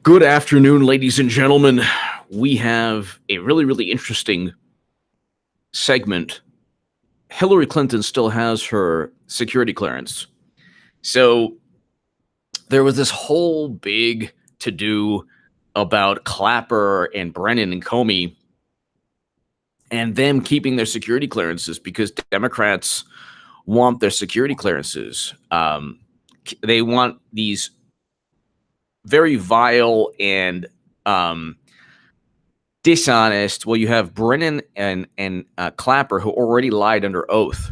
Good afternoon, ladies and gentlemen. We have a really interesting segment. Hillary Clinton still has her security clearance. So there was this whole big to-do about Clapper and Brennan and Comey and them keeping their security clearances because Democrats want their security clearances. They want these very vile and dishonest. Well, you have Brennan and Clapper, who already lied under oath.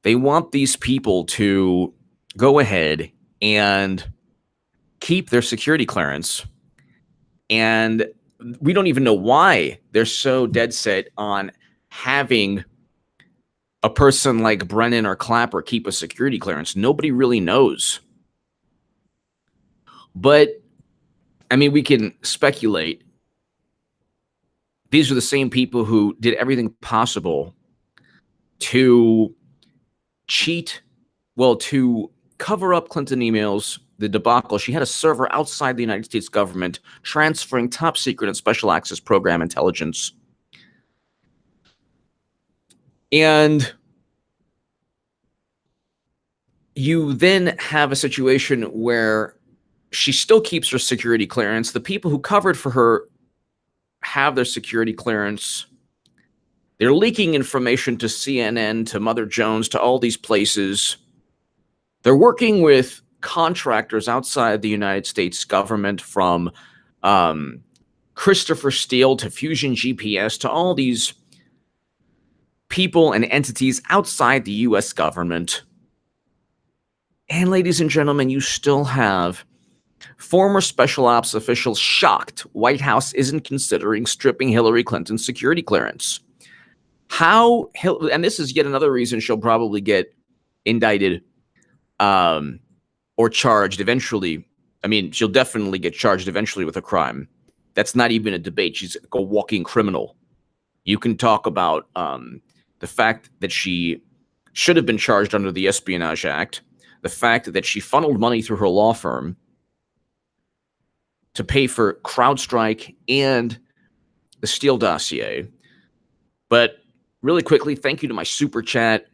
They want these people to go ahead and keep their security clearance. And we don't even know why they're so dead set on having a person like Brennan or Clapper keep a security clearance. Nobody really knows. But, I mean, we can speculate. These are the same people who did everything possible to cheat, to cover up Clinton emails, the debacle. She had a server outside the United States government transferring top secret and special access program intelligence. And you then have a situation where she still keeps her security clearance. The people who covered for her have their security clearance. They're leaking information to CNN, to Mother Jones, to all these places. They're working with contractors outside the United States government, from Christopher Steele to Fusion GPS, to all these people and entities outside the U.S. government. And ladies and gentlemen, you still have former special ops officials shocked White House isn't considering stripping Hillary Clinton's security clearance. And this is yet another reason she'll probably get indicted or charged eventually. I mean, she'll definitely get charged eventually with a crime. That's not even a debate. She's a walking criminal. You can talk about the fact that she should have been charged under the Espionage Act, the fact that she funneled money through her law firm to pay for CrowdStrike and the Steele dossier. But really quickly, thank you to my super chat.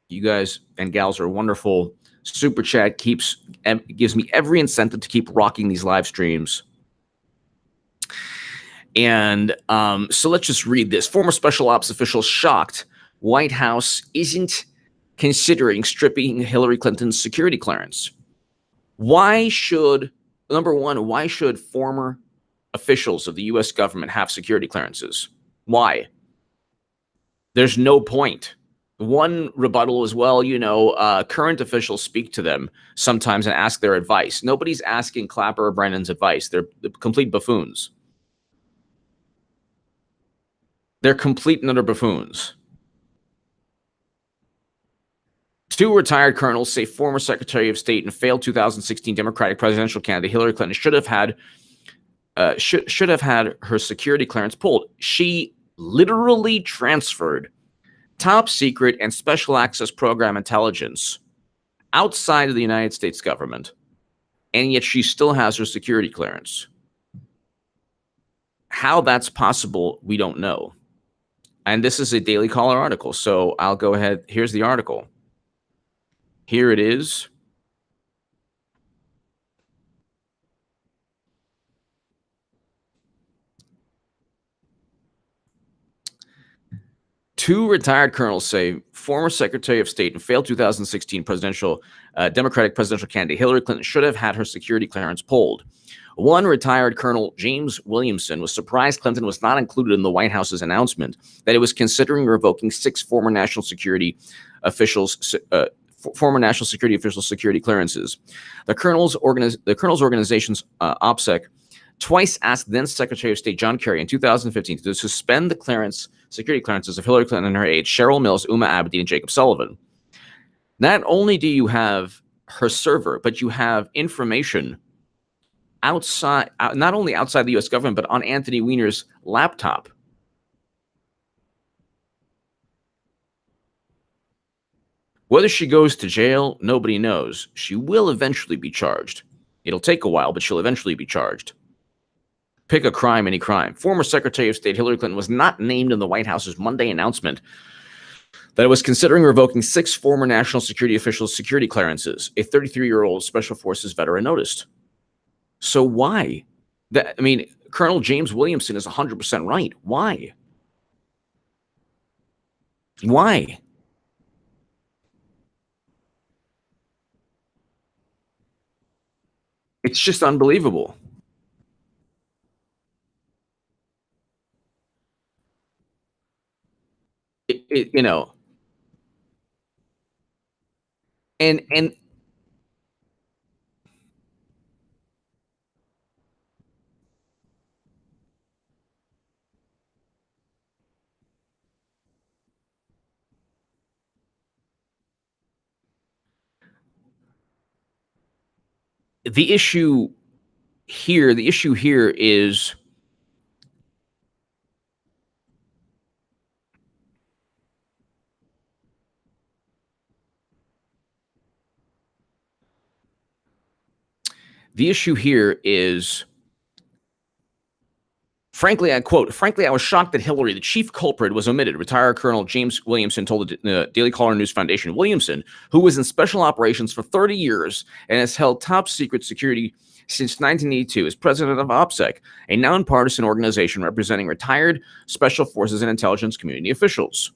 You guys and gals are wonderful. Super chat gives me every incentive to keep rocking these live streams. And so let's just read this. Former special ops officials shocked White House isn't considering stripping Hillary Clinton's security clearance. Number one, why should former officials of the U.S. government have security clearances? Why? There's no point. One rebuttal is, current officials speak to them sometimes and ask their advice. Nobody's asking Clapper or Brennan's advice. They're complete buffoons. They're complete and utter buffoons. Two retired colonels say former Secretary of State and failed 2016 Democratic presidential candidate Hillary Clinton should have had her security clearance pulled. She literally transferred top secret and special access program intelligence outside of the United States government, and yet she still has her security clearance. How that's possible, we don't know. And this is a Daily Caller article, so I'll go ahead. Here's the article. Here it is. Two retired colonels say former Secretary of State and failed 2016 Democratic presidential candidate Hillary Clinton should have had her security clearance pulled. One retired Colonel James Williamson was surprised Clinton was not included in the White House's announcement that it was considering revoking six former national security officials' security clearances. The colonel's organization's OPSEC twice asked then Secretary of State John Kerry in 2015 to suspend the security clearances of Hillary Clinton and her aides, Cheryl Mills, Uma Abedin, and Jacob Sullivan. Not only do you have her server, but you have information outside, not only outside the U.S. government, but on Anthony Weiner's laptop. Whether she goes to jail, nobody knows. She will eventually be charged. It'll take a while, but she'll eventually be charged. Pick a crime, any crime. Former Secretary of State Hillary Clinton was not named in the White House's Monday announcement that it was considering revoking 6 former national security officials' security clearances, a 33-year-old Special Forces veteran noticed. So why? Colonel James Williamson is 100% right. Why? Why? It's just unbelievable. You know, and the issue here is frankly, I quote, frankly, I was shocked that Hillary, the chief culprit, was omitted. Retired Colonel James Williamson told the Daily Caller News Foundation. Williamson, who was in special operations for 30 years and has held top secret security since 1982, is president of OPSEC, a nonpartisan organization representing retired special forces and intelligence community officials.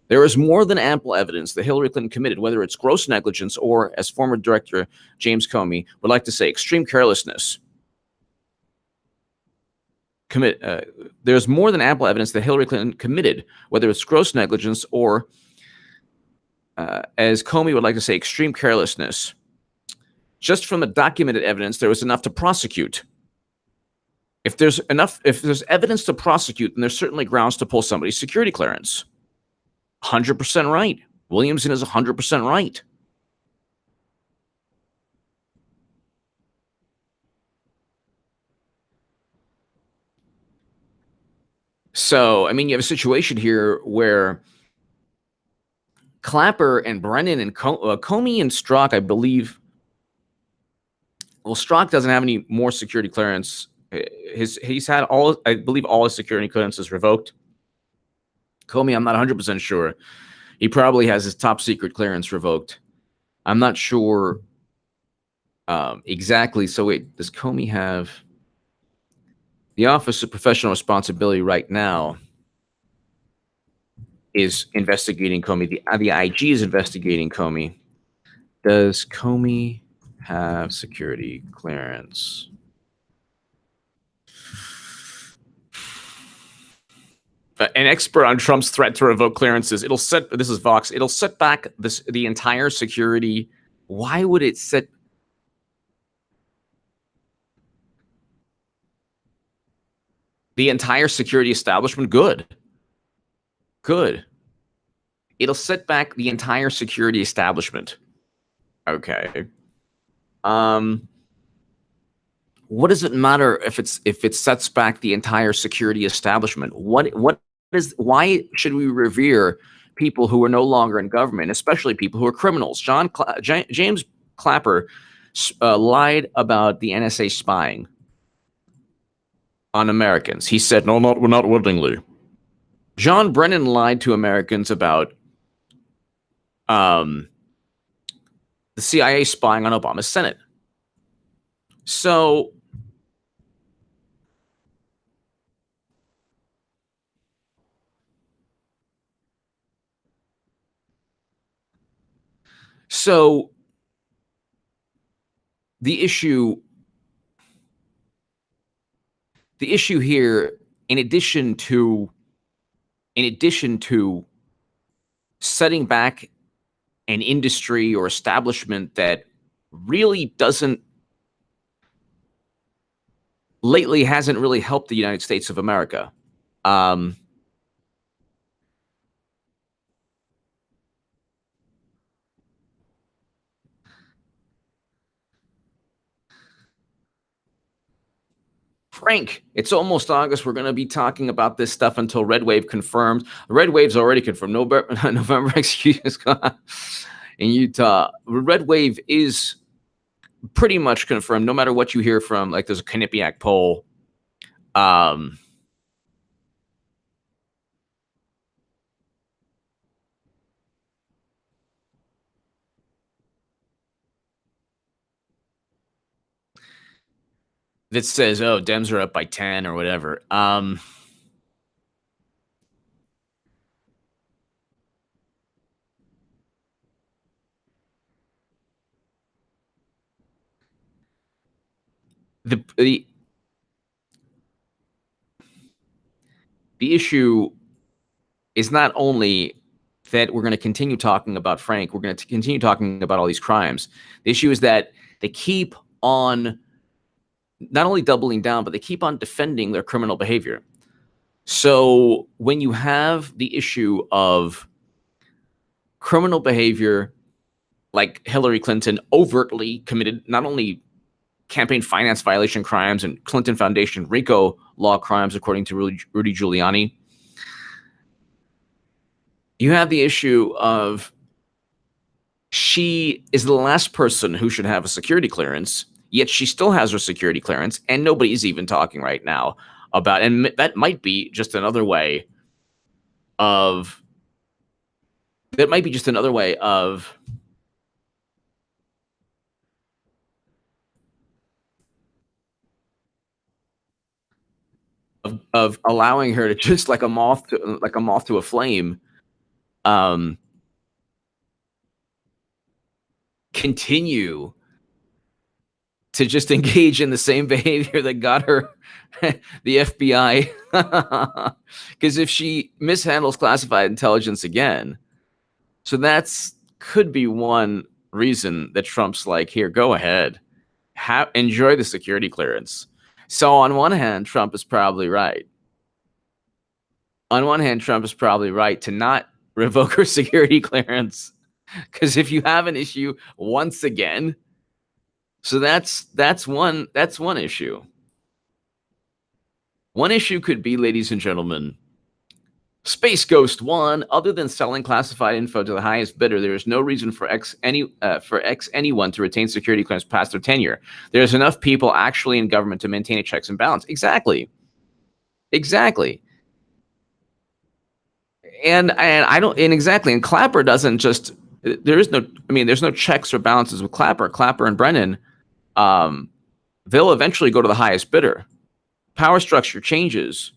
There is more than ample evidence that Hillary Clinton committed, whether it's gross negligence or, as former Director James Comey would like to say, extreme carelessness. There's more than ample evidence that Hillary Clinton committed, whether it's gross negligence or, as Comey would like to say, extreme carelessness. Just from the documented evidence, there was enough to prosecute. If there's evidence to prosecute, then there's certainly grounds to pull somebody's security clearance. 100% right. Williamson is 100% right. So, you have a situation here where Clapper and Brennan and Comey and Strzok, I believe. Well, Strzok doesn't have any more security clearance. He's had I believe all his security clearances revoked. Comey, I'm not 100% sure. He probably has his top secret clearance revoked. I'm not sure exactly. So wait, does Comey have the Office of Professional Responsibility right now is investigating Comey. The IG is investigating Comey. Does Comey have security clearance? An expert on Trump's threat to revoke clearances. This is Vox. It'll set back the entire security. Why would it set the entire security establishment? Good. It'll set back the entire security establishment. Okay. What does it matter if it sets back the entire security establishment? Why should we revere people who are no longer in government, especially people who are criminals? James Clapper lied about the NSA spying on Americans. He said, "No, not willingly." John Brennan lied to Americans about the CIA spying on Obama's Senate. So the issue here, in addition to setting back an industry or establishment that really hasn't really helped the United States of America. Frank, it's almost August. We're going to be talking about this stuff until Red Wave confirmed. Red Wave's already confirmed. November, excuse, in Utah. Red Wave is pretty much confirmed, no matter what you hear from, like, there's a Quinnipiac poll, um, that says, "Oh, Dems are up by 10 or whatever." The the the issue is not only that we're going to continue talking about Frank, we're going to continue talking about all these crimes. The issue is that they keep on not only doubling down, but they keep on defending their criminal behavior. So when you have the issue of criminal behavior, like Hillary Clinton overtly committed not only campaign finance violation crimes and Clinton Foundation RICO law crimes, according to Rudy Giuliani, you have the issue of she is the last person who should have a security clearance, yet she still has her security clearance, and nobody's even talking right now about, and that might be just another way of, of allowing her to just like a moth to a flame, continue to just engage in the same behavior that got her the FBI. Because if she mishandles classified intelligence again, so that's could be one reason that Trump's like, here, go ahead, enjoy the security clearance. So on one hand, Trump is probably right. On one hand, Trump is probably right to not revoke her security clearance, because if you have an issue once again, so that's one issue. One issue could be, ladies and gentlemen, Space Ghost 1, other than selling classified info to the highest bidder, there is no reason for anyone to retain security clearance past their tenure. There's enough people actually in government to maintain a checks and balance. Exactly. And I don't, and exactly, and Clapper doesn't just, there's no checks or balances with Clapper and Brennan. They'll eventually go to the highest bidder. Power structure changes.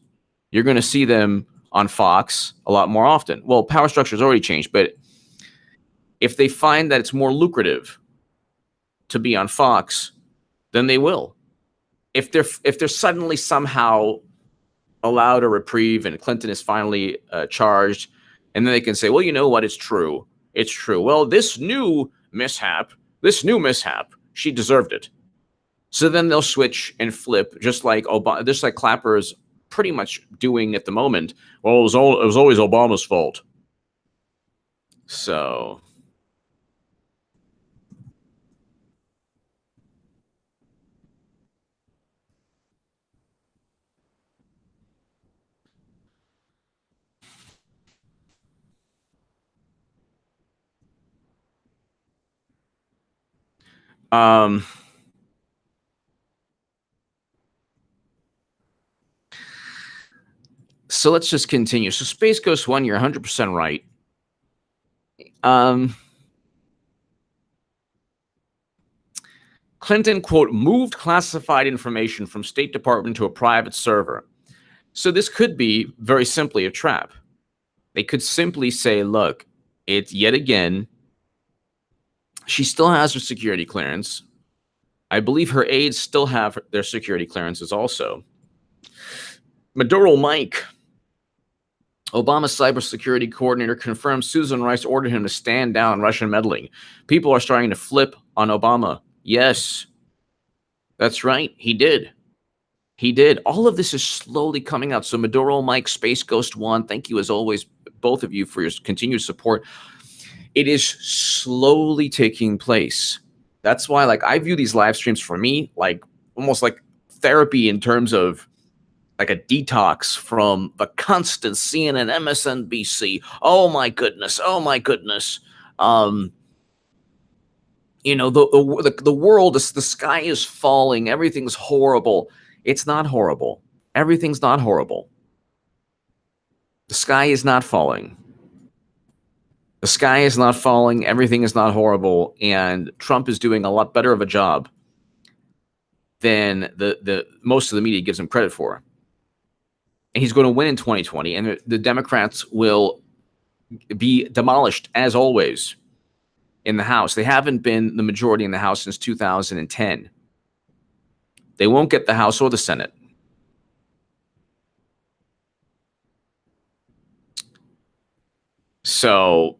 You're going to see them on Fox a lot more often. Well, power structure has already changed, but if they find that it's more lucrative to be on Fox, then they will. If they're suddenly somehow allowed a reprieve and Clinton is finally charged, and then they can say, well, you know what? It's true. Well, this new mishap, she deserved it. So then they'll switch and flip, just like Obama, just like Clapper is pretty much doing at the moment. Well, it was always Obama's fault. So so let's just continue. So Space Ghost 1, you're 100% right. Clinton, quote, moved classified information from State Department to a private server. So this could be very simply a trap. They could simply say, look, it's yet again, she still has her security clearance. I believe her aides still have their security clearances also. Maduro Mike, Obama's cybersecurity coordinator, confirmed Susan Rice ordered him to stand down Russian meddling. People are starting to flip on Obama. Yes, that's right. He did. All of this is slowly coming out. So Maduro Mike, Space Ghost 1, thank you as always, both of you, for your continued support. It is slowly taking place. That's why, like, I view these live streams for me like almost like therapy, in terms of like a detox from the constant CNN, MSNBC. Oh my goodness. you know, the world, the sky is falling, everything's horrible. It's not horrible. Everything's not horrible. The sky is not falling. The sky is not falling. Everything is not horrible. And Trump is doing a lot better of a job than the most of the media gives him credit for. And he's going to win in 2020. And the Democrats will be demolished, as always, in the House. They haven't been the majority in the House since 2010. They won't get the House or the Senate. So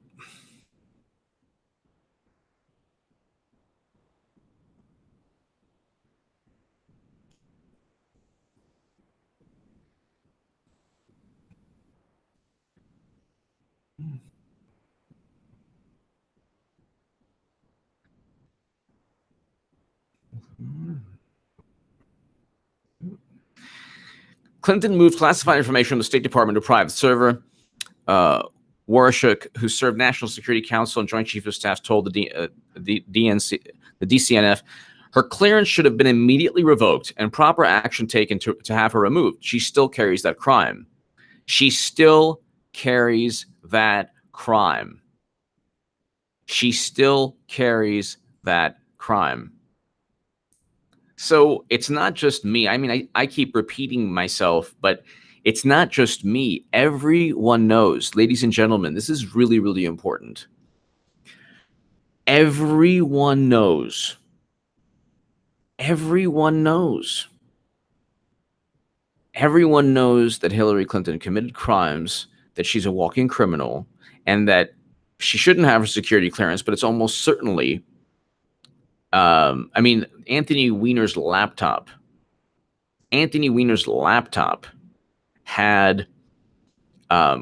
Clinton moved classified information from the State Department to a private server. Warshak, who served National Security Council and Joint Chief of Staff, told the DCNF her clearance should have been immediately revoked and proper action taken to have her removed. She still carries that crime. She still carries that crime. She still carries that crime. So it's not just me. I mean, I keep repeating myself, but it's not just me. Everyone knows, ladies and gentlemen, this is really, really important. Everyone knows. Everyone knows. Everyone knows that Hillary Clinton committed crimes, that she's a walking criminal, and that she shouldn't have a security clearance, but it's almost certainly, I mean, Anthony Weiner's laptop had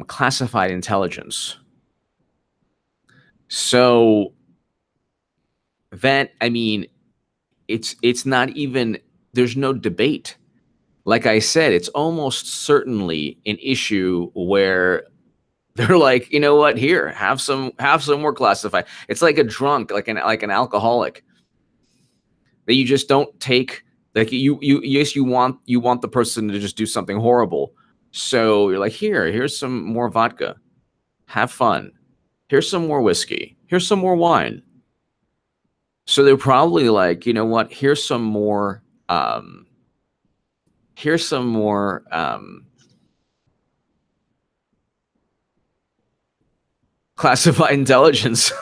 classified intelligence. So that, I mean, it's not even, there's no debate. Like I said, it's almost certainly an issue where they're like, you know what, here, have some more classified. It's like a drunk, like an alcoholic, that you just don't take. Like you want the person to just do something horrible. So you're like, here's some more vodka. Have fun. Here's some more whiskey. Here's some more wine. So they're probably like, you know what, here's some more classified intelligence.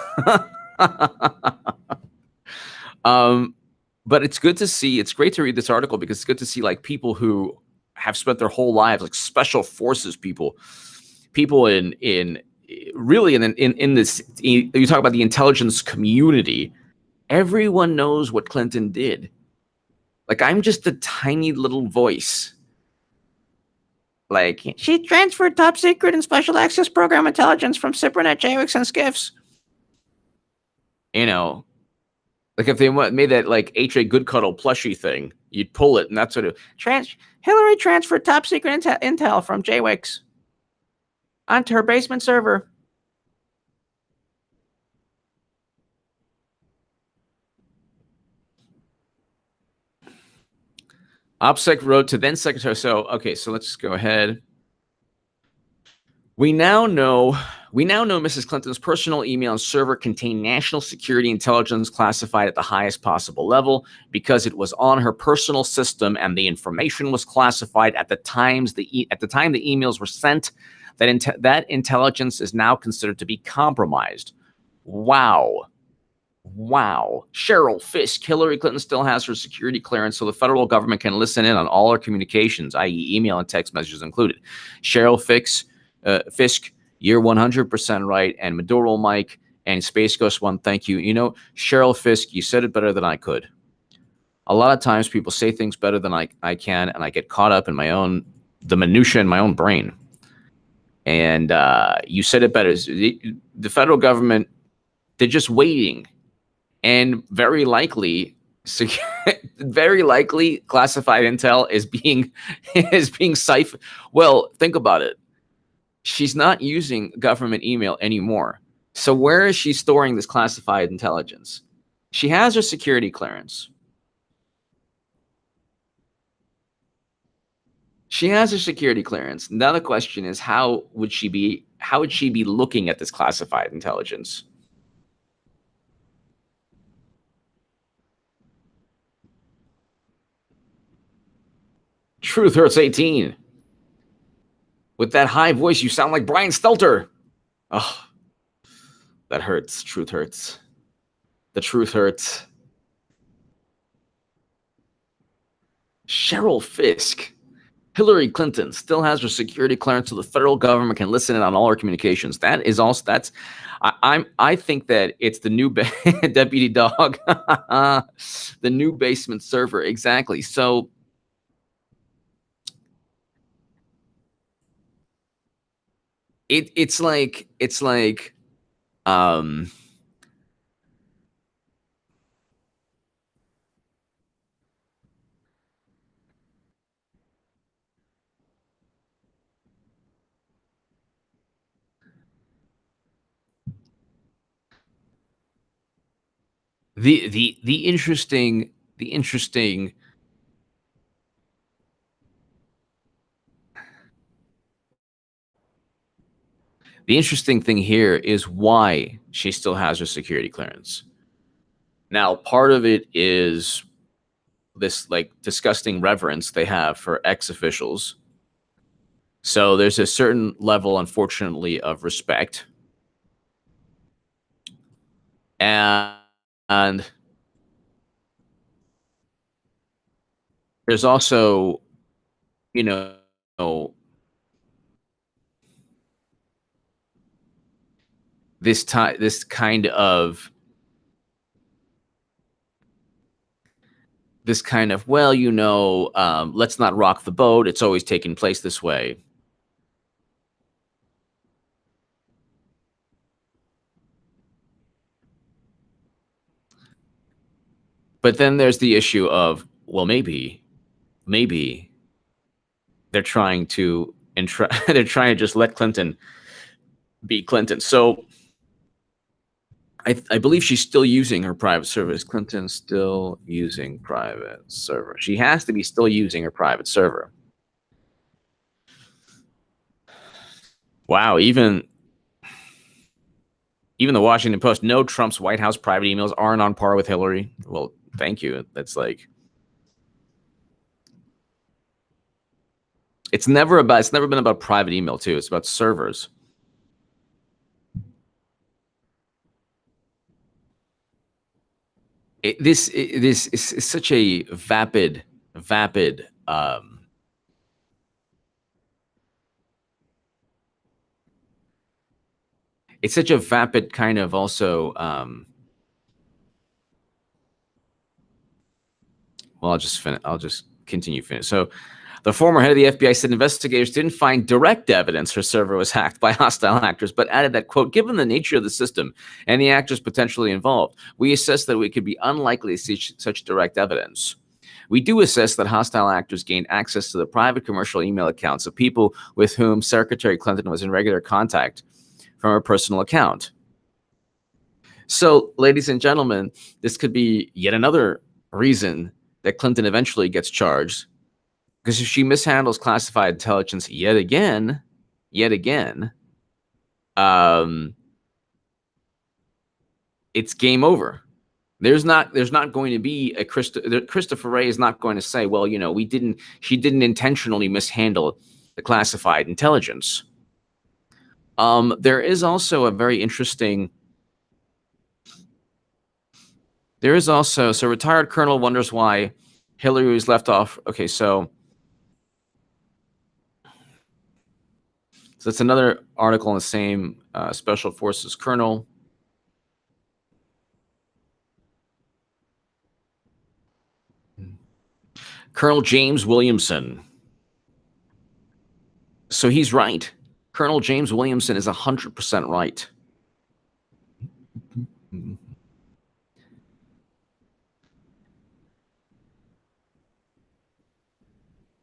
But it's good to see, it's great to read this article because it's good to see like people who have spent their whole lives, like special forces people in this, you talk about the intelligence community. Everyone knows what Clinton did. Like, I'm just a tiny little voice. Like, she transferred top secret and special access program intelligence from CyberNet, JWICs, and SCIFs. You know, like if they made that like H.A. Goodcuddle plushie thing, you'd pull it, and that's sort of Hillary transferred top secret intel from JWICs onto her basement server. OPSEC wrote to then Secretary. So, okay, so let's go ahead. We now know Mrs. Clinton's personal email and server contained national security intelligence classified at the highest possible level because it was on her personal system and the information was classified at the time the emails were sent. That intelligence is now considered to be compromised. Wow. Cheryl Fisk, Hillary Clinton still has her security clearance, so the federal government can listen in on all her communications, i.e. email and text messages included. Cheryl Fisk, you're 100% right. And Maduro Mike and Space Ghost One, thank you. You know, Cheryl Fisk, you said it better than I could. A lot of times people say things better than I can, and I get caught up in the minutia in my own brain. And you said it better. The federal government, they're just waiting. And very likely classified intel is being siphoned. Well, think about it. She's not using government email anymore. So where is she storing this classified intelligence? She has her security clearance. She has a security clearance. Now the question is, how would she be looking at this classified intelligence? Truth Hurts 18. With that high voice, you sound like Brian Stelter. Oh, that hurts. Truth hurts. The truth hurts. Cheryl Fisk. Hillary Clinton still has her security clearance so the federal government can listen in on all her communications. That is also, I think that it's the new deputy dog, the new basement server. Exactly. So it's like the interesting thing here is why she still has her security clearance. Now, part of it is this like disgusting reverence they have for ex-officials. So there's a certain level, unfortunately, of respect. And there's also, you know, this kind of, well, let's not rock the boat. It's always taken place this way. But then there's the issue of, well, maybe they're trying to they're trying to just let Clinton be Clinton. So I believe she's still using her private servers. Clinton's still using private server. She has to be still using her private server. Wow, even the Washington Post, no, Trump's White House private emails aren't on par with Hillary. Well, thank you. That's like, it's never been about private email too. It's about servers. This is such a vapid. It's such a vapid kind of also. Well, I'll just continue finish. So, the former head of the FBI said investigators didn't find direct evidence her server was hacked by hostile actors, but added that, quote, given the nature of the system and the actors potentially involved, we assess that it could be unlikely to see such direct evidence. We do assess that hostile actors gained access to the private commercial email accounts of people with whom Secretary Clinton was in regular contact from her personal account. So, ladies and gentlemen, this could be yet another reason that Clinton eventually gets charged. Because if she mishandles classified intelligence yet again, it's game over. There's not going to be a Christopher Wray is not going to say, well, she didn't intentionally mishandle the classified intelligence. There is also a very interesting. So retired colonel wonders why Hillary was left off. Okay, so that's another article in the same Special Forces colonel. Colonel James Williamson. So he's right. Colonel James Williamson is 100% right.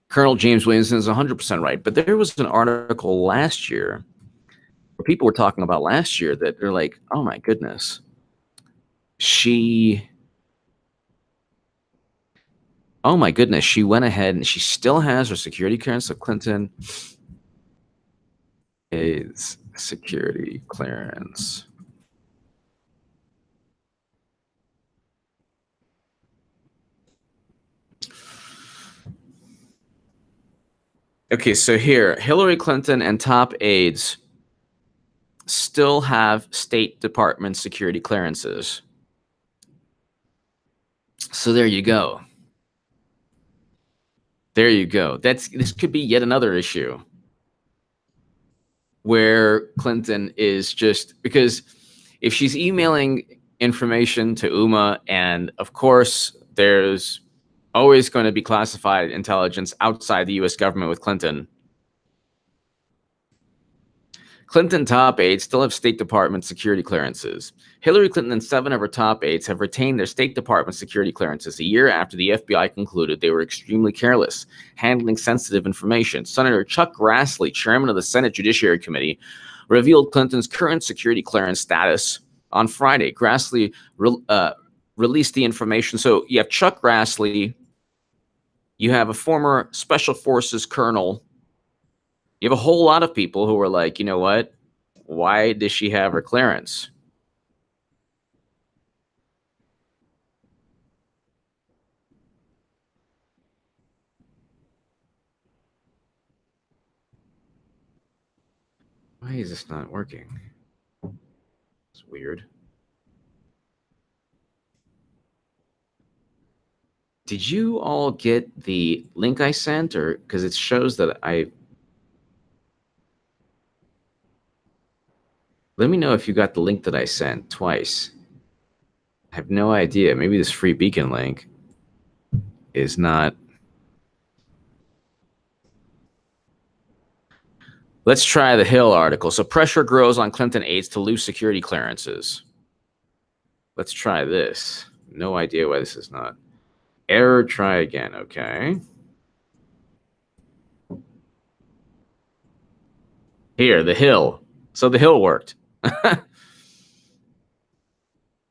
Colonel James Williamson is 100% right. But there was an article last year where people were talking about last year that they're like, oh my goodness, she Oh my goodness, she went ahead and she still has her security clearance. So Clinton is security clearance. Okay, so here, Hillary Clinton and top aides still have State Department security clearances. So there you go. There you go. This could be yet another issue where Clinton is just, because if she's emailing information to UMA, and of course there's always going to be classified intelligence outside the US government with Clinton. Clinton top aides still have State Department security clearances. Hillary Clinton and 7 of her top aides have retained their State Department security clearances a year after the FBI concluded they were extremely careless, handling sensitive information. Senator Chuck Grassley, chairman of the Senate Judiciary Committee, revealed Clinton's current security clearance status on Friday. Grassley released the information. So you have Chuck Grassley, you have a former Special Forces colonel. You have a whole lot of people who are like, you know what? Why does she have her clearance? Why is this not working? It's weird. Did you all get the link I sent, or because it shows that let me know if you got the link that I sent twice. I have no idea. Maybe this free beacon link is not. Let's try the Hill article. So pressure grows on Clinton aides to lose security clearances. Let's try this. No idea why this is not. Error, try again. Okay. Here, the Hill. So the Hill worked.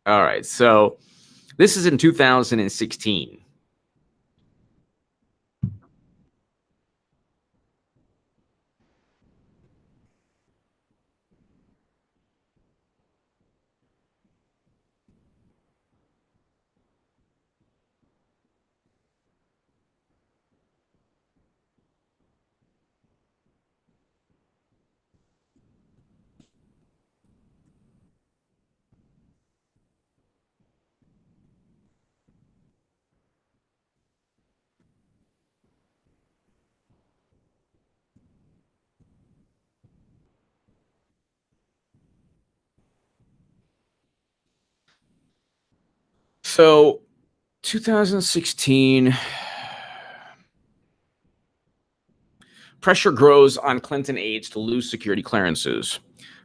All right. So this is in 2016. So 2016, pressure grows on Clinton aides to lose security clearances.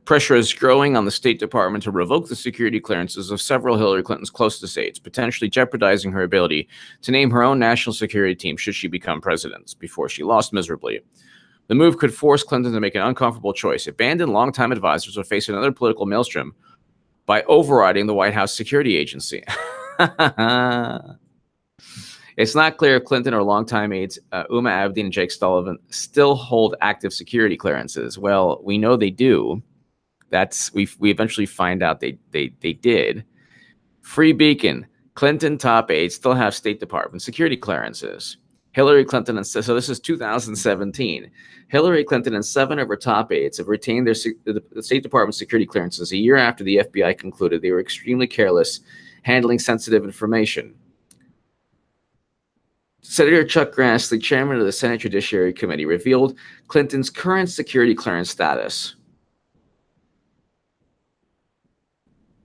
Pressure is growing on the State Department to revoke the security clearances of several Hillary Clinton's closest aides, potentially jeopardizing her ability to name her own national security team should she become president, before she lost miserably. The move could force Clinton to make an uncomfortable choice: abandon longtime advisors or face another political maelstrom by overriding the White House Security Agency. It's not clear if Clinton or longtime aides Uma Abedin and Jake Sullivan still hold active security clearances. Well, we know they do. We eventually find out they did. Free Beacon. Clinton top aides still have State Department security clearances. Hillary Clinton and so this is 2017. Hillary Clinton and 7 of her top aides have retained the State Department security clearances a year after the FBI concluded they were extremely careless handling sensitive information. Senator Chuck Grassley, chairman of the Senate Judiciary Committee, revealed Clinton's current security clearance status.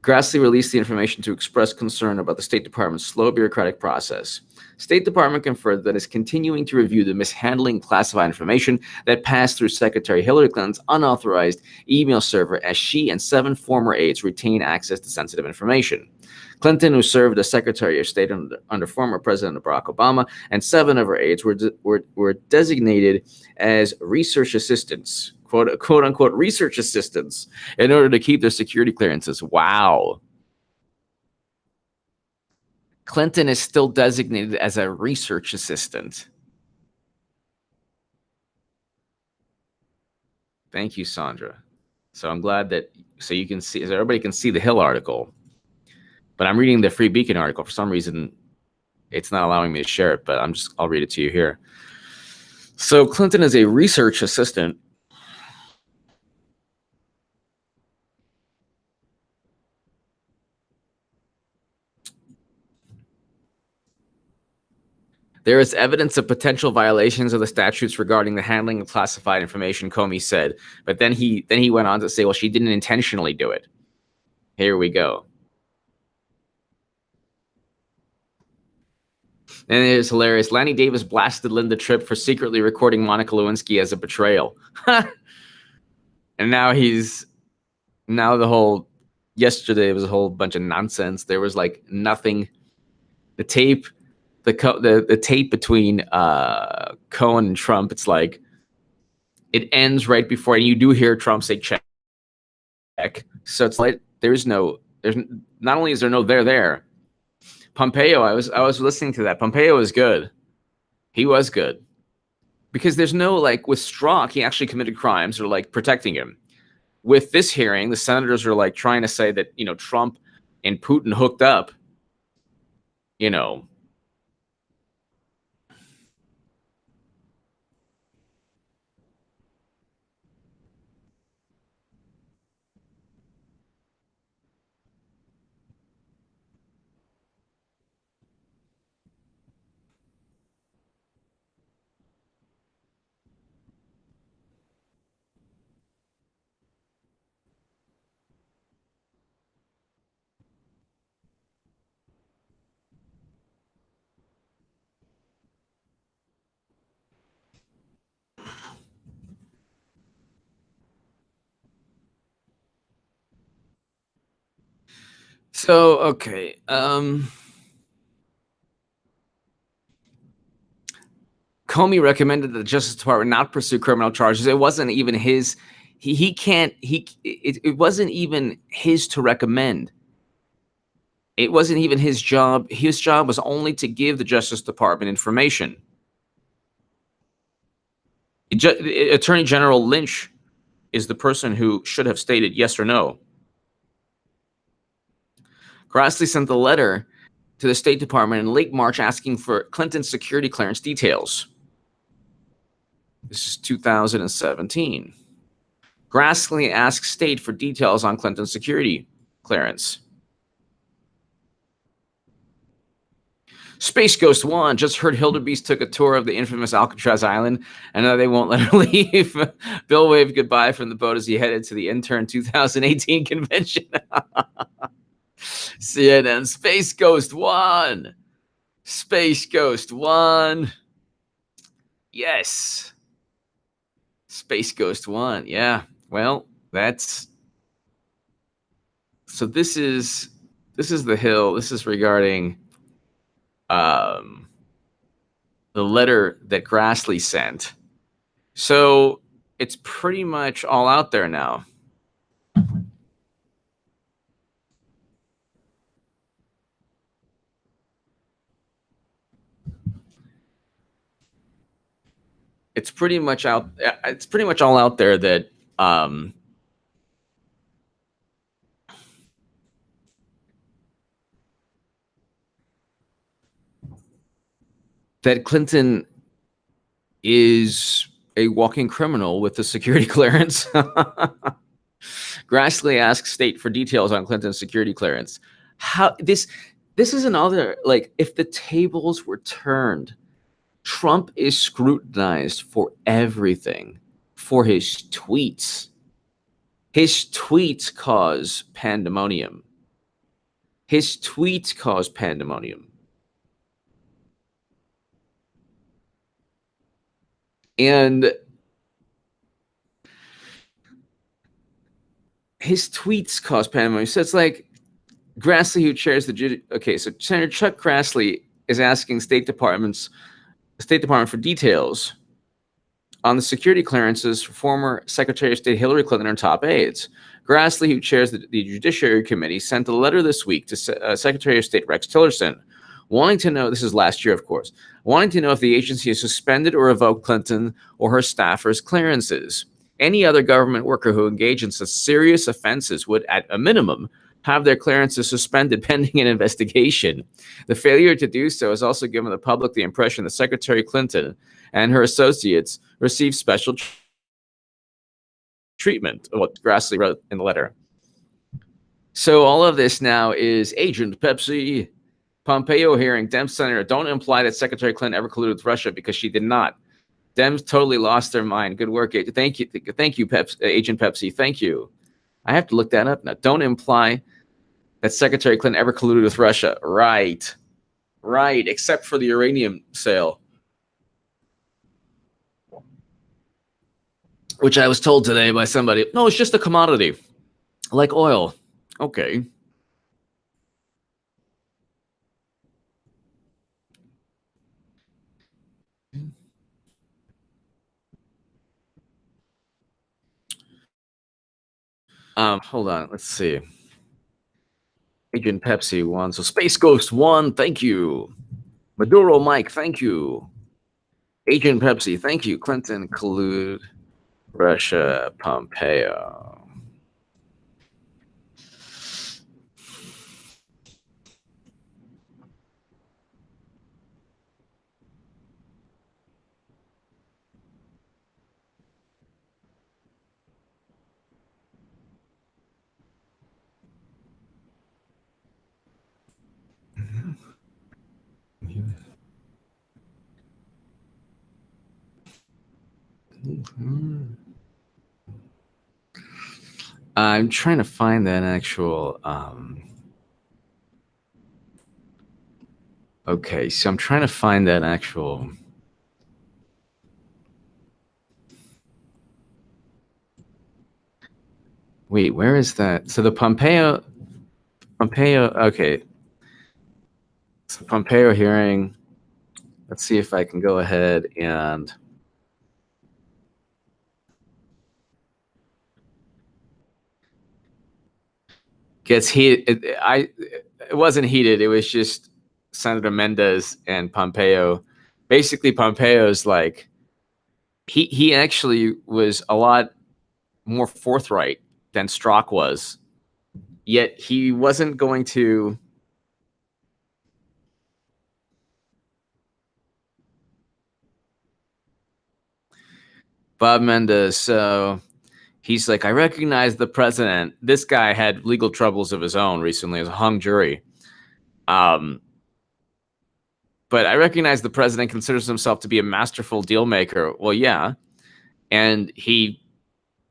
Grassley released the information to express concern about the State Department's slow bureaucratic process. State Department confirmed that it's continuing to review the mishandling classified information that passed through Secretary Hillary Clinton's unauthorized email server, as she and 7 former aides retain access to sensitive information. Clinton, who served as Secretary of State under former President Barack Obama, and 7 of her aides were designated as research assistants, quote unquote research assistants, in order to keep their security clearances. Wow. Clinton is still designated as a research assistant. Thank you, Sandra. So I'm glad that, so you can see, so everybody can see the Hill article. But I'm reading the Free Beacon article. For some reason, it's not allowing me to share it, but I'll read it to you here. So Clinton is a research assistant. There is evidence of potential violations of the statutes regarding the handling of classified information, Comey said. But then he went on to say, well, she didn't intentionally do it. Here we go. And it is hilarious. Lanny Davis blasted Linda Tripp for secretly recording Monica Lewinsky as a betrayal. And now yesterday it was a whole bunch of nonsense. There was like nothing. The tape between Cohen and Trump, it's like it ends right before, and you do hear Trump say check. So it's like there's not only is there no there. Pompeo, I was listening to that. Pompeo is good. He was good. Because there's no, like, with Strzok, he actually committed crimes, or like protecting him. With this hearing, the senators are like trying to say that, Trump and Putin hooked up, So, okay. Comey recommended that the Justice Department not pursue criminal charges. It wasn't even his. It wasn't even his to recommend. It wasn't even his job. His job was only to give the Justice Department information. Attorney General Lynch is the person who should have stated yes or no. Grassley sent a letter to the State Department in late March asking for Clinton's security clearance details. This is 2017. Grassley asked State for details on Clinton's security clearance. Space Ghost 1 just heard Hildebeest took a tour of the infamous Alcatraz Island, and now they won't let her leave. Bill waved goodbye from the boat as he headed to the Intern 2018 convention. CNN, Space Ghost 1. Space Ghost 1. Yes. Space Ghost 1. Yeah. Well, that's... So this is the Hill. This is regarding the letter that Grassley sent. So it's pretty much all out there now. It's pretty much out. It's pretty much all out there that that Clinton is a walking criminal with a security clearance. Grassley asked State for details on Clinton's security clearance. How this is another, like, if the tables were turned, Trump is scrutinized for everything, for his tweets. His tweets cause pandemonium. His tweets cause pandemonium. And his tweets cause pandemonium. So it's like Grassley, who chairs the... Okay, so Senator Chuck Grassley is asking State Department for details on the security clearances for former Secretary of State Hillary Clinton and top aides. Grassley, who chairs the Judiciary Committee, sent a letter this week to Secretary of State Rex Tillerson, wanting to know, this is last year, of course, wanting to know if the agency has suspended or revoked Clinton or her staffers' clearances. Any other government worker who engaged in such serious offenses would, at a minimum, have their clearances suspended pending an investigation. The failure to do so has also given the public the impression that Secretary Clinton and her associates received special treatment, what Grassley wrote in the letter. So all of this now is Agent Pepsi. Pompeo hearing, Dem Senator, don't imply that Secretary Clinton ever colluded with Russia, because she did not. Dems totally lost their mind. Good work. Thank you, Agent Pepsi. Thank you. I have to look that up now. Don't imply that Secretary Clinton ever colluded with Russia. Right. Right. Except for the uranium sale, which I was told today by somebody. No, it's just a commodity, like oil. Okay. Hold on. Let's see. Agent Pepsi won. So Space Ghost won. Thank you. Maduro Mike, thank you. Agent Pepsi, thank you. Clinton collude Russia Pompeo. I'm trying to find that actual. Okay, so I'm trying to find that actual. Wait, where is that? So the Pompeo. Okay. So Pompeo hearing. Let's see if I can go ahead and. Gets heated. It wasn't heated. It was just Senator Mendez and Pompeo. Basically, Pompeo's like, he actually was a lot more forthright than Strzok was, yet he wasn't going to. Bob Mendez, so he's like, I recognize the president. This guy had legal troubles of his own recently as a hung jury. But I recognize the president considers himself to be a masterful deal maker. Well, yeah. And he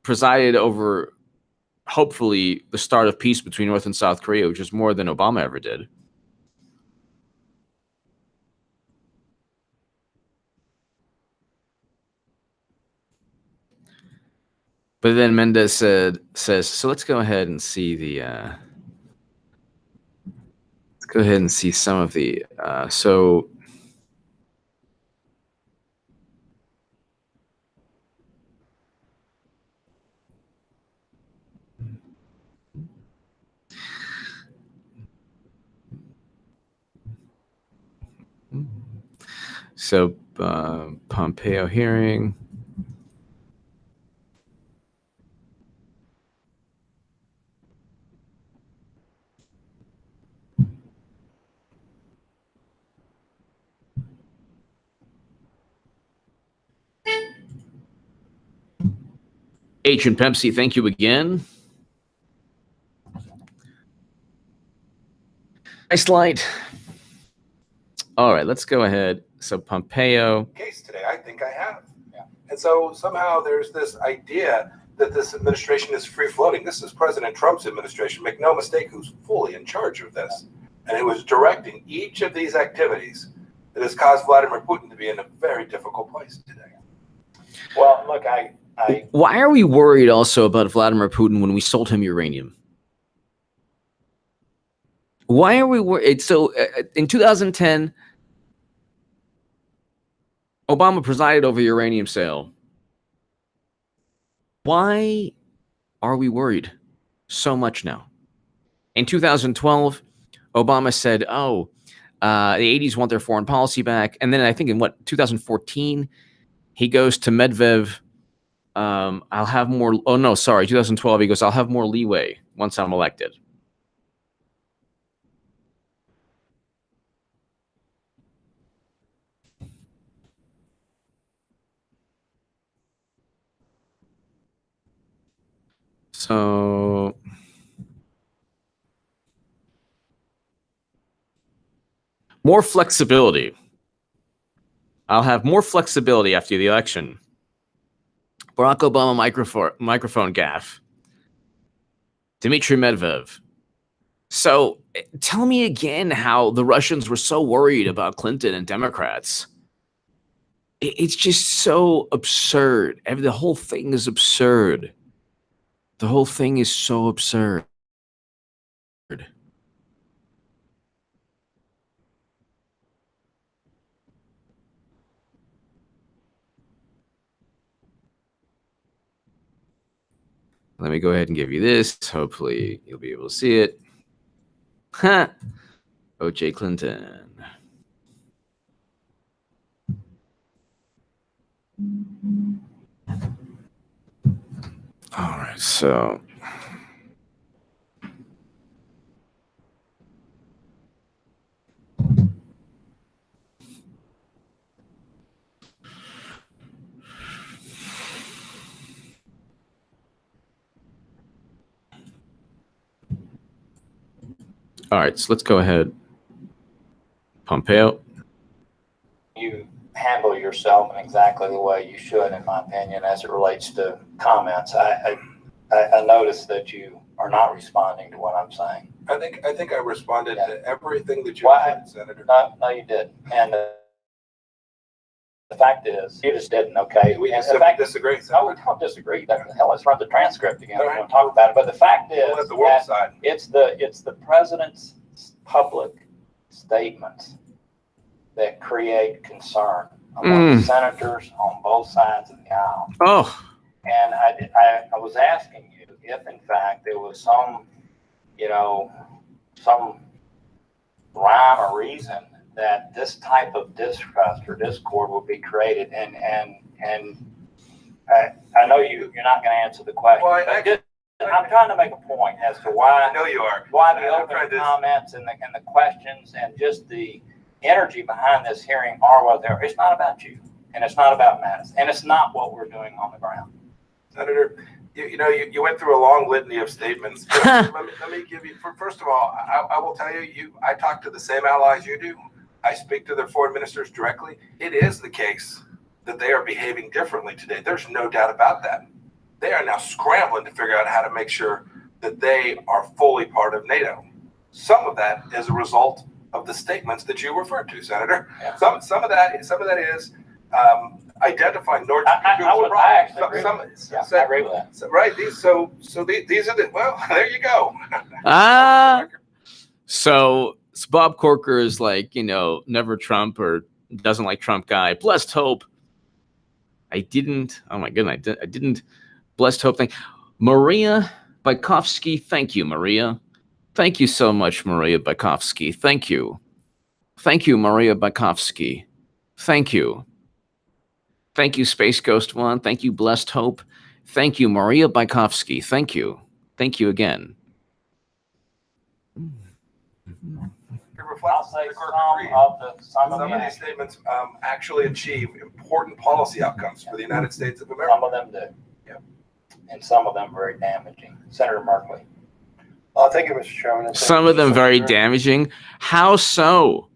presided over, hopefully, the start of peace between North and South Korea, which is more than Obama ever did. But then Mendez says, so let's go ahead and see the, let's go ahead and see some of the, so Pompeo hearing. Agent Pepsi, thank you again. Nice light. All right, let's go ahead. So Pompeo. Case today, I think I have. Yeah. And so somehow there's this idea that this administration is free floating. This is President Trump's administration. Make no mistake, who's fully in charge of this. And it was directing each of these activities that has caused Vladimir Putin to be in a very difficult place today. Well, look, why are we worried also about Vladimir Putin when we sold him uranium? Why are we worried? So in 2010, Obama presided over uranium sale. Why are we worried so much now? In 2012, Obama said, oh, The 80s want their foreign policy back. And then I think in 2014, he goes to Medvedev. I'll have more. Oh, no, sorry. 2012, he goes, I'll have more leeway once I'm elected. So more flexibility. I'll have more flexibility after the election. Barack Obama microphone gaffe. Dmitry Medvedev. So tell me again how the Russians were so worried about Clinton and Democrats. It's just so absurd. The whole thing is absurd. The whole thing is so absurd. Let me go ahead and give you this. Hopefully you'll be able to see it. Huh. O.J. Clinton. All right, so let's go ahead. Pompeo. You handle yourself in exactly the way you should, in my opinion, as it relates to comments. I noticed that you are not responding to what I'm saying. I think I responded to everything that you said, Senator. No, you didn't. And the fact is, you just didn't. Okay, We disagree. No, we don't disagree. Hell, let's run the transcript again. We're going to talk about it. But the fact is, We'll let the world decide. it's the president's public statements that create concern among senators on both sides of the aisle. Oh. And I was asking you if, in fact, there was some rhyme or reason that this type of distrust or discord would be created. And I know you're not going to answer the question. Well, I'm trying to make a point as to why. I know you are. Why the open comments and the questions and just the energy behind this hearing are what they're. It's not about you, and it's not about Madison, and it's not what we're doing on the ground. Senator, you went through a long litany of statements. let me give you. First of all, I will tell you. I talk to the same allies you do. I speak to their foreign ministers directly. It is the case that they are behaving differently today. There's no doubt about that. They are now scrambling to figure out how to make sure that they are fully part of NATO. Some of that is a result of the statements that you referred to, Senator. Yeah. Some of that is identifying Nord Stream. I agree with that. Right. These are the. Well, there you go. So Bob Corker is like, never Trump or doesn't like Trump guy. Blessed hope. I didn't. Oh my goodness, I didn't. Blessed hope thing. Maria Baikovsky. Thank you, Maria. Thank you so much, Maria Baikovsky. Thank you. Thank you, Maria Baikovsky. Thank you. Thank you, Space Ghost One. Thank you, Blessed Hope. Thank you, Maria Baikovsky. Thank you. Thank you again. I'll say some of these statements actually achieve important policy outcomes for the United States of America. Some of them do. Yeah. And some of them very damaging. Senator Merkley. Thank you, Mr. Chairman. Some of them very damaging. How so?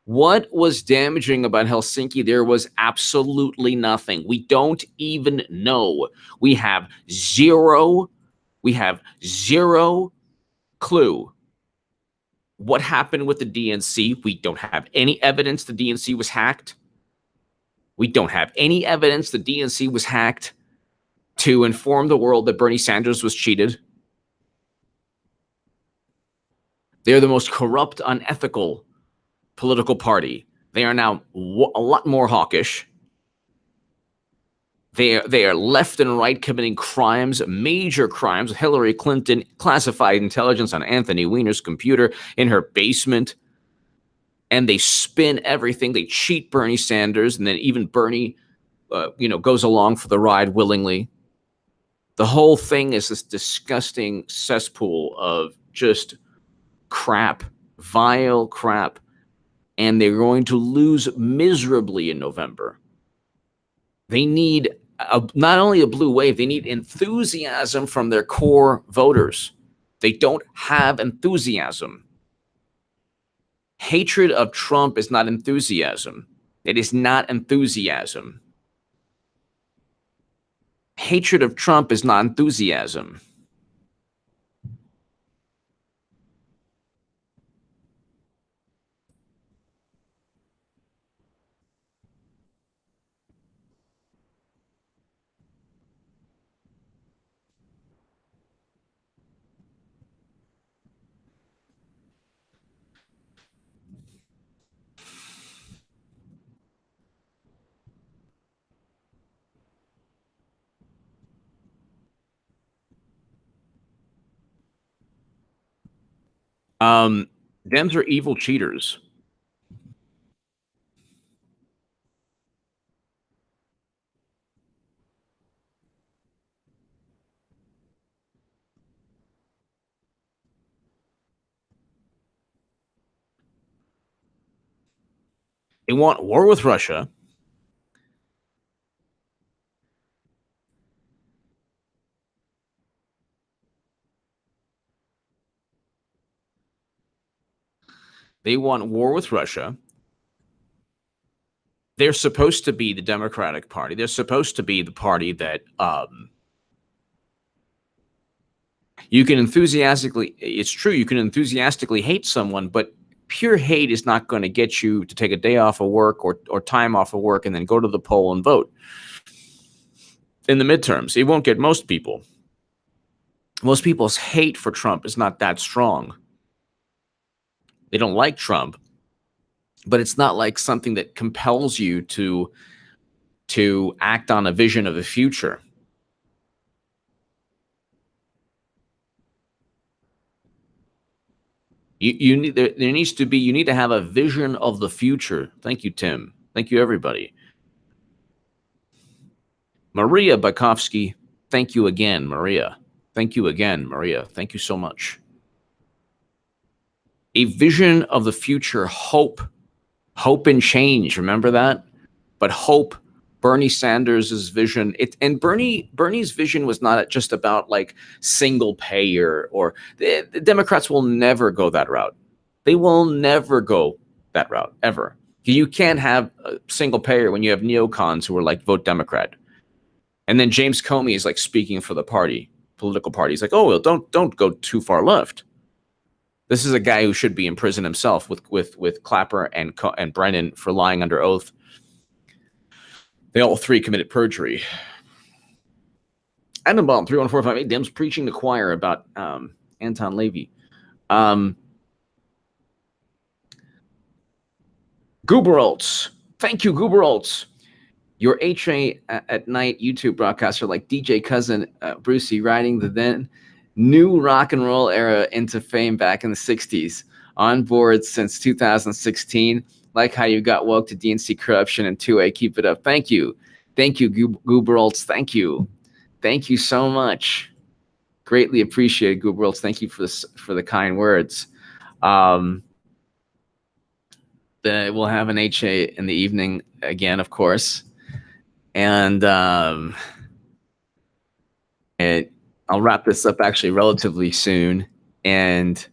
What was damaging about Helsinki? There was absolutely nothing. We don't even know. We have zero clue what happened with the DNC. We don't have any evidence the DNC was hacked. We don't have any evidence the DNC was hacked to inform the world that Bernie Sanders was cheated. They're the most corrupt, unethical political party. They are now a lot more hawkish. They are left and right committing crimes, major crimes. Hillary Clinton classified intelligence on Anthony Weiner's computer in her basement. and they spin everything. They cheat Bernie Sanders, and then even Bernie, goes along for the ride willingly. The whole thing is this disgusting cesspool of just crap, vile crap, and they're going to lose miserably in November. They need not only a blue wave, they need enthusiasm from their core voters. They don't have enthusiasm. Hatred of Trump is not enthusiasm. It is not enthusiasm. Hatred of Trump is not enthusiasm. Dems are evil cheaters. They want war with Russia. They want war with Russia. They're supposed to be the Democratic Party. They're supposed to be the party that you can enthusiastically, it's true, you can enthusiastically hate someone, but pure hate is not going to get you to take a day off of work or time off of work and then go to the poll and vote. In the midterms, it won't get most people. Most people's hate for Trump is not that strong. They don't like Trump, but it's not like something that compels you to act on a vision of the future. You need there needs to be, you need to have a vision of the future. Thank you, Tim. Thank you, everybody. Maria Bakovsky, thank you again, Maria. Thank you again, Maria. Thank you so much. A vision of the future, hope and change. Remember that? But hope, Bernie Sanders' vision, Bernie's vision was not just about like single payer, or the Democrats will never go that route. They will never go that route, ever. You can't have a single payer when you have neocons who are like, vote Democrat. And then James Comey is like speaking for the party, political party. He's like, oh, well, don't go too far left. This is a guy who should be in prison himself with Clapper and Brennan for lying under oath. They all three committed perjury. Annenbaum 31458, Dems preaching the choir about Anton Levy. Gooberolts. Thank you, Gooberolts. Your HA at night YouTube broadcaster like DJ Cousin Brucey riding the then new rock and roll era into fame back in the 60s. On board since 2016. Like how you got woke to DNC corruption and 2A. Keep it up. Thank you. Thank you, Gooberolts. Thank you. Thank you so much. Greatly appreciated, Gooberolts. Thank you for the kind words. We'll have an HA in the evening again, of course. And I'll wrap this up actually relatively soon. And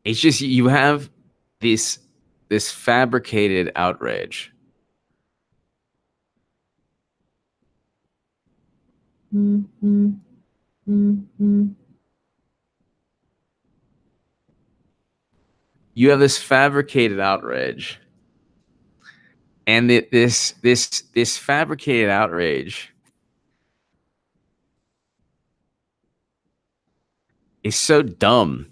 it's just you have this fabricated outrage. You have this fabricated outrage, and this fabricated outrage is so dumb.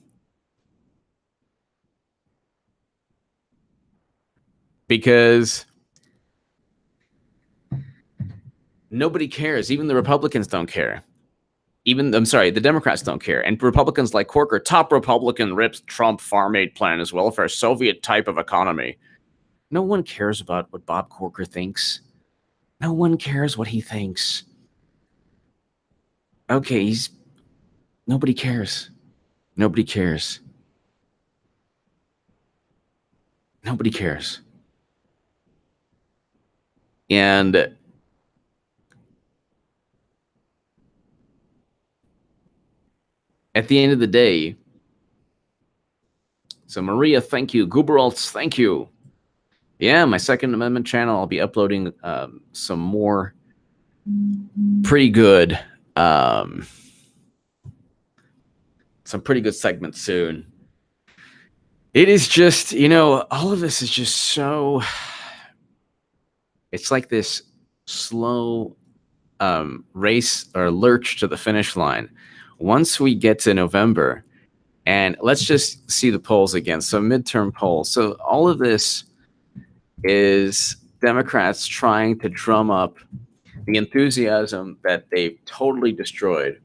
because nobody cares. Even the Republicans don't care. The Democrats don't care. And Republicans like Corker, top Republican, rips Trump farm aid plan as welfare, Soviet type of economy. No one cares about what Bob Corker thinks. No one cares what he thinks. Okay, nobody cares. Nobody cares. Nobody cares. And at the end of the day, so Maria, thank you. Guberalts, thank you. Yeah, my Second Amendment channel, I'll be uploading some more pretty good, some pretty good segments soon. It is just, all of this is just so, it's like this slow race or lurch to the finish line. Once we get to November, and let's just see the polls again. So midterm polls. So all of this is Democrats trying to drum up the enthusiasm that they've totally destroyed.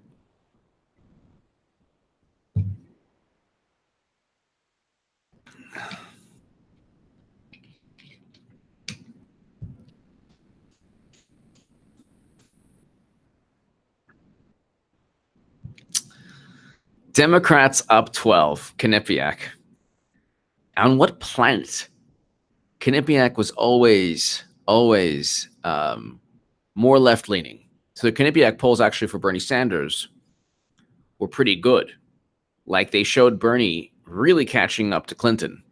Democrats up 12, Quinnipiac. On what planet? Quinnipiac was always more left-leaning. So the Quinnipiac polls actually for Bernie Sanders were pretty good. Like they showed Bernie really catching up to Clinton.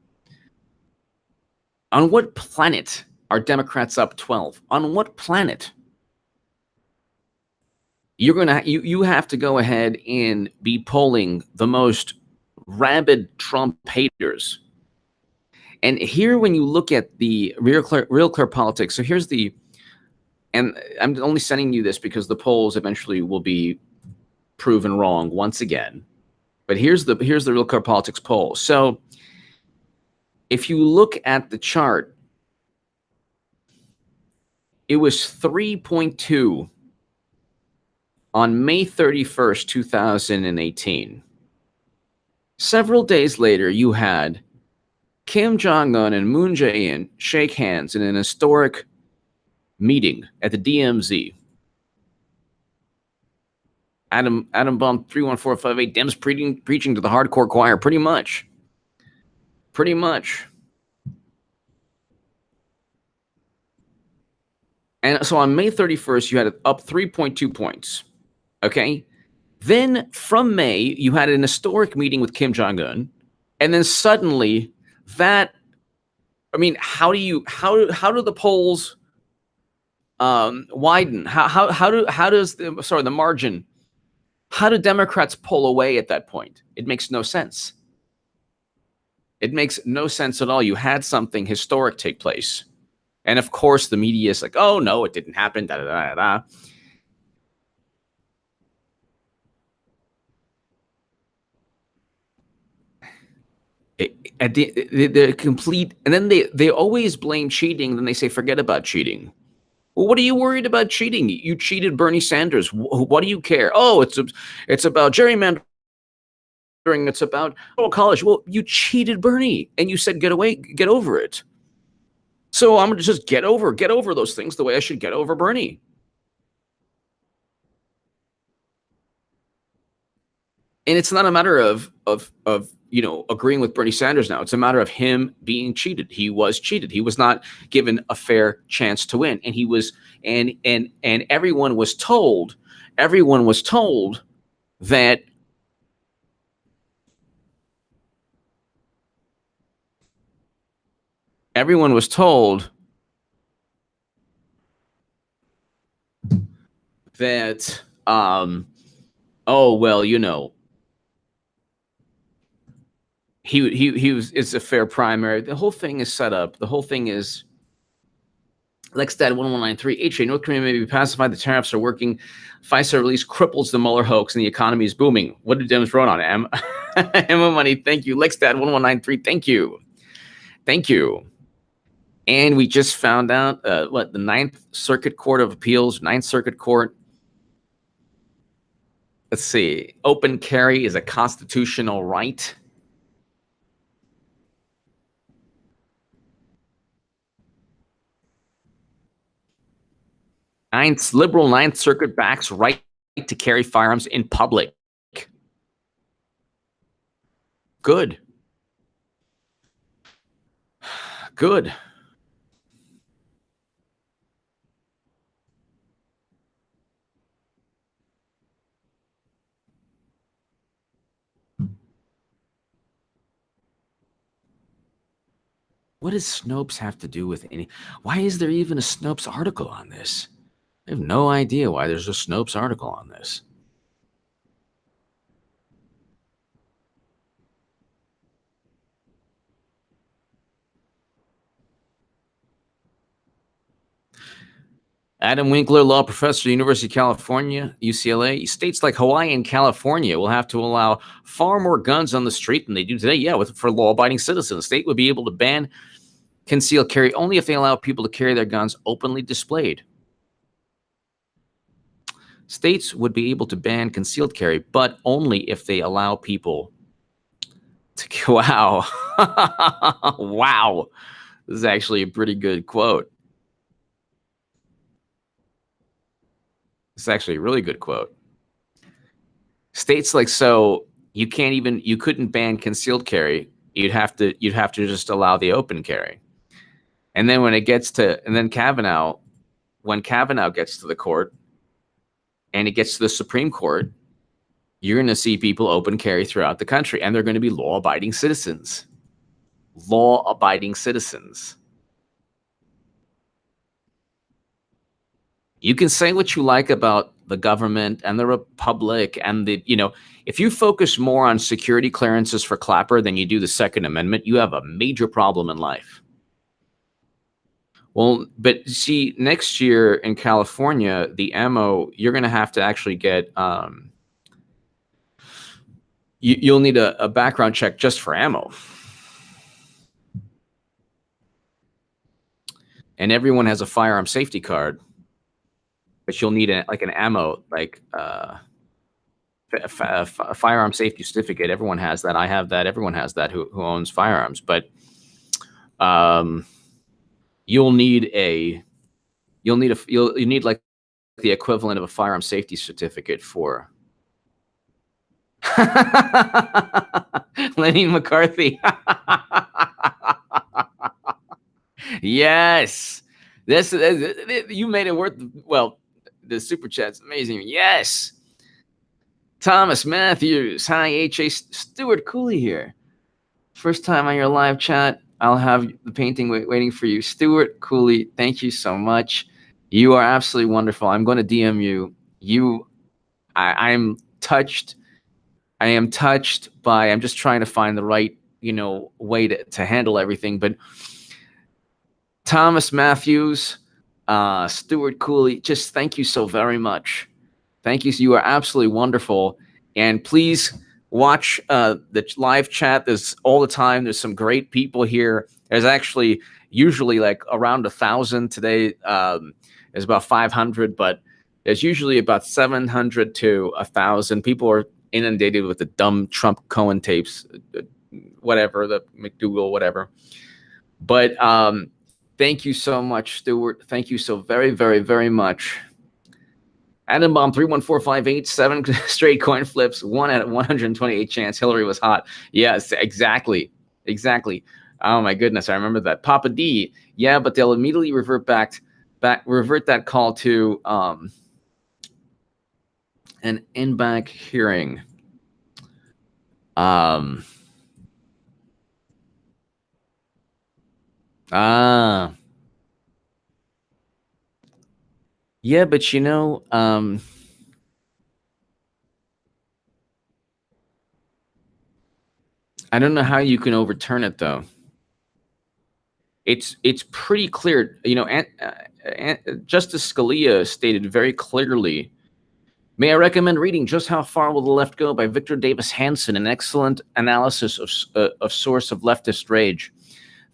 On what planet are Democrats up 12? On what planet? You have to go ahead and be polling the most rabid Trump haters. And here, when you look at the real clear politics, so here's and I'm only sending you this because the polls eventually will be proven wrong once again. But here's the real clear politics poll. So if you look at the chart, it was 3.2 on May 31st, 2018. Several days later, you had Kim Jong-un and Moon Jae-in shake hands in an historic meeting at the DMZ. Adam Bomb 31458, Dems preaching to the hardcore choir, pretty much. Pretty much. And so on May 31st, you had it up 3.2 points. Okay? Then from May, you had an historic meeting with Kim Jong-un, and then suddenly that, I mean, how do the polls widen? How does the margin? How do Democrats pull away at that point? It makes no sense. It makes no sense at all. You had something historic take place, and of course the media is like, "Oh no, it didn't happen." Da da da da. At the complete, and then they always blame cheating. Then they say forget about cheating. Well, what are you worried about cheating? You cheated Bernie Sanders. What do you care? Oh, it's about gerrymandering. It's about college. Well, you cheated Bernie, and you said get over it. So I'm gonna just get over those things the way I should get over Bernie. And it's not a matter of agreeing with Bernie Sanders now. It's a matter of him being cheated. He was cheated. He was not given a fair chance to win. And he was, and everyone was told that oh well, he was, it's a fair primary. The whole thing is set up. The whole thing is Lexdad 1193. HA, North Korea may be pacified. The tariffs are working. FISA release cripples the Mueller hoax and the economy is booming. What did Dems wrote on it? Emma Money, thank you. Lexdad 1193, thank you. Thank you. And we just found out the Ninth Circuit Court of Appeals, Ninth Circuit Court. Let's see. Open carry is a constitutional right. Liberal Ninth Circuit backs right to carry firearms in public. Good. Good. What does Snopes have to do with any? Why is there even a Snopes article on this? I have no idea why there's a Snopes article on this. Adam Winkler, law professor, University of California, UCLA. States like Hawaii and California will have to allow far more guns on the street than they do today. Yeah, for law-abiding citizens. The state would be able to ban concealed carry only if they allow people to carry their guns openly displayed. States would be able to ban concealed carry, but only if they allow people to go. Wow. Wow. This is actually a pretty good quote. It's actually a really good quote. States like, so you couldn't ban concealed carry. You'd have to just allow the open carry. And then when Kavanaugh, when Kavanaugh gets to the court and it gets to the Supreme Court, you're going to see people open carry throughout the country, and they're going to be law-abiding citizens. Law-abiding citizens. You can say what you like about the government and the republic and if you focus more on security clearances for Clapper than you do the Second Amendment, you have a major problem in life. Well, but see, next year in California, the ammo, you're going to have to actually get, you'll need a background check just for ammo. And everyone has a firearm safety card. But you'll need an ammo, a firearm safety certificate. Everyone has that. I have that. Everyone has that who owns firearms. But you'll need like the equivalent of a firearm safety certificate for Lenny McCarthy. Yes, you made it worth. Well, the super chat's amazing. Yes, Thomas Matthews. Hi, H.A. Stuart Cooley here. First time on your live chat. I'll have the painting waiting for you. Stuart Cooley, thank you so much. You are absolutely wonderful. I'm going to DM you. I'm touched. I am touched by, I'm just trying to find the right, way to handle everything. But Thomas Matthews, Stuart Cooley, just thank you so very much. Thank you. You are absolutely wonderful. And please watch the live chat. There's all the time. There's some great people here. There's actually usually like around 1,000 today. There's about 500, but there's usually about 700 to 1,000. People are inundated with the dumb Trump Cohen tapes, whatever, the McDougal, whatever. But thank you so much, Stuart. Thank you so very, very, very much. Adam Bomb 31458, 7 straight coin flips, 1 at 128 chance. Hillary was hot. Yes, exactly. Exactly. Oh my goodness, I remember that. Papa D. Yeah, but they'll immediately revert that call to an in-back hearing. Yeah, but I don't know how you can overturn it though. It's pretty clear, Justice Scalia stated very clearly, may I recommend reading Just How Far Will the Left Go by Victor Davis Hanson, an excellent analysis of source of leftist rage.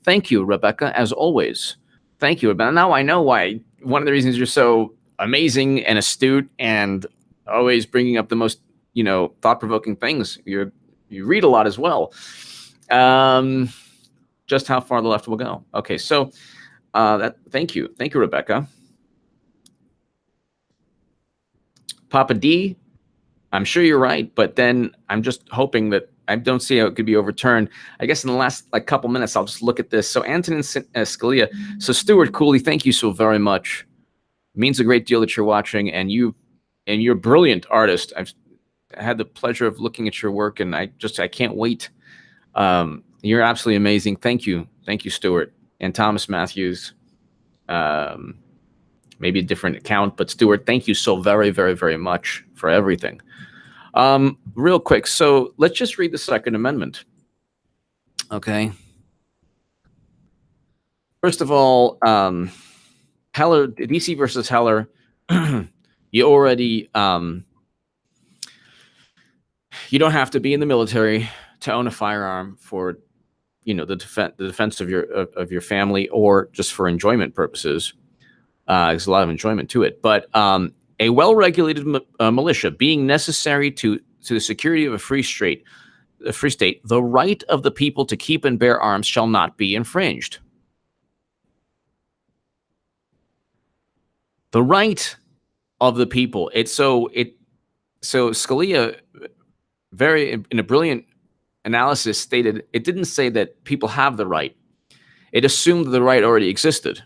Thank you, Rebecca, as always. Thank you. But now I know why. One of the reasons you're so amazing and astute and always bringing up the most, thought-provoking things. You read a lot as well. Just how far the left will go. Okay, so thank you, Rebecca. Papa D, I'm sure you're right, but then I'm just hoping that I don't see how it could be overturned. I guess in the last couple minutes, I'll just look at this. So Antonin Scalia. So Stuart Cooley, thank you so very much. It means a great deal that you're watching, and you're a brilliant artist. I've had the pleasure of looking at your work, and I can't wait. You're absolutely amazing. Thank you, Stuart. And Thomas Matthews. Maybe a different account, but Stuart, thank you so very, very, very much for everything. Real quick, so let's just read the Second Amendment. Okay. First of all, Heller, DC versus Heller, you already, you don't have to be in the military to own a firearm for, the defense of your family or just for enjoyment purposes. There's a lot of enjoyment to it, but a well-regulated militia being necessary to the security of a free state, the right of the people to keep and bear arms shall not be infringed. The right of the people. So Scalia, in a brilliant analysis, stated it didn't say that people have the right. It assumed that the right already existed.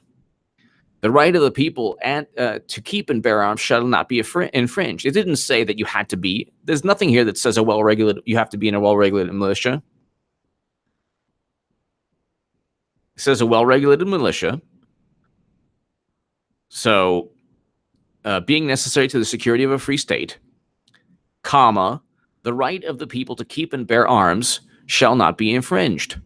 The right of the people to keep and bear arms shall not be infringed. It didn't say that you had to be. There's nothing here that says you have to be in a well-regulated militia. It says a well-regulated militia. So, being necessary to the security of a free state, comma, the right of the people to keep and bear arms shall not be infringed.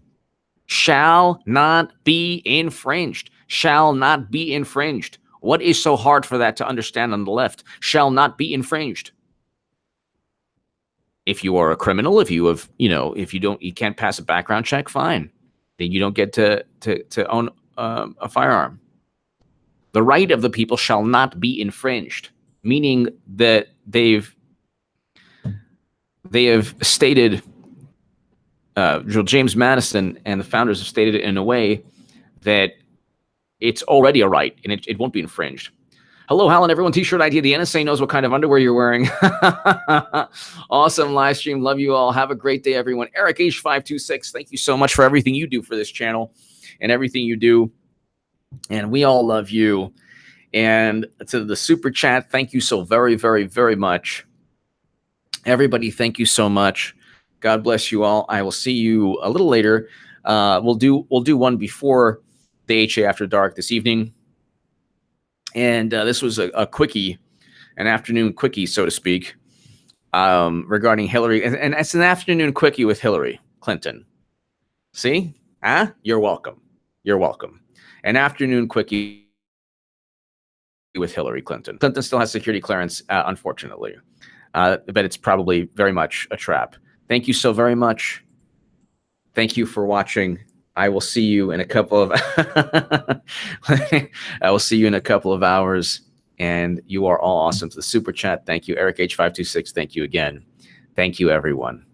Shall not be infringed. Shall not be infringed. What is so hard for that to understand on the left? Shall not be infringed. If you are a criminal, if you can't pass a background check, fine. Then you don't get to own a firearm. The right of the people shall not be infringed, meaning that they have stated, James Madison and the founders have stated it in a way that it's already a right, and it won't be infringed. Hello, Helen, everyone. T-shirt idea. The NSA knows what kind of underwear you're wearing. Awesome live stream. Love you all. Have a great day, everyone. Eric H526, thank you so much for everything you do for this channel and everything you do. And we all love you. And to the super chat, thank you so very, very, very much. Everybody, thank you so much. God bless you all. I will see you a little later. We'll do one before the HA After Dark this evening. And this was a quickie, an afternoon quickie, so to speak, regarding Hillary. And it's an afternoon quickie with Hillary Clinton. See? You're welcome. You're welcome. An afternoon quickie with Hillary Clinton. Clinton still has security clearance, unfortunately. But it's probably very much a trap. Thank you so very much. Thank you for watching. I will see you in a couple of hours, and you are all awesome. To the super chat, thank you. Eric H526, thank you again. Thank you, everyone.